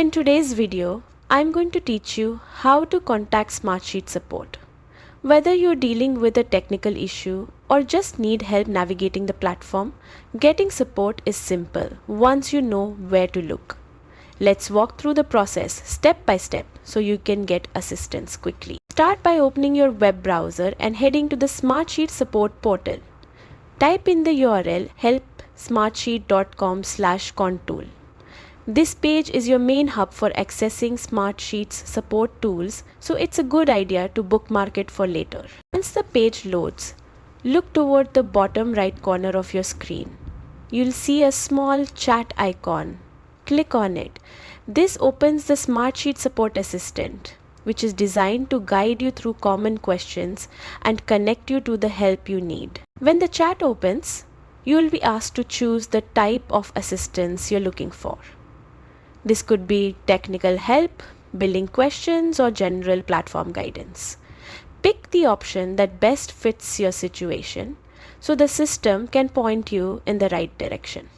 In today's video, I'm going to teach you how to contact Smartsheet Support. Whether you're dealing with a technical issue or just need help navigating the platform, getting support is simple once you know where to look. Let's walk through the process step by step so you can get assistance quickly. Start by opening your web browser and heading to the Smartsheet Support portal. Type in the URL help.smartsheet.com/contool. This page is your main hub for accessing Smartsheet's support tools, so it's a good idea to bookmark it for later. Once the page loads, look toward the bottom right corner of your screen. You'll see a small chat icon. Click on it. This opens the Smartsheet Support Assistant, which is designed to guide you through common questions and connect you to the help you need. When the chat opens, you will be asked to choose the type of assistance you're looking for. This could be technical help, billing questions, or general platform guidance. Pick the option that best fits your situation so the system can point you in the right direction.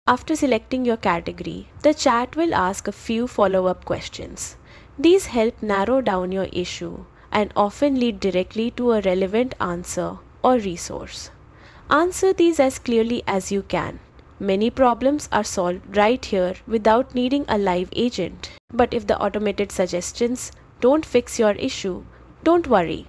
After selecting your category, the chat will ask a few follow-up questions. These help narrow down your issue and often lead directly to a relevant answer or resource. Answer these as clearly as you can. Many problems are solved right here without needing a live agent. But if the automated suggestions don't fix your issue, don't worry.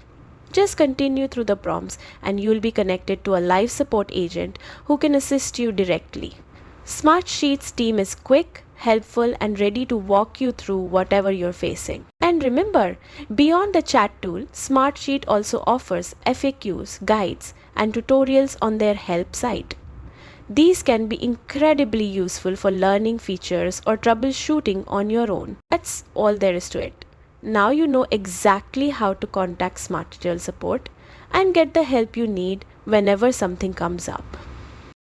Just continue through the prompts and you'll be connected to a live support agent who can assist you directly. Smartsheet's team is quick, helpful, and ready to walk you through whatever you're facing. And remember, beyond the chat tool, Smartsheet also offers FAQs, guides, and tutorials on their help site. These can be incredibly useful for learning features or troubleshooting on your own. That's all there is to it. Now you know exactly how to contact Smartsheet Support and get the help you need whenever something comes up.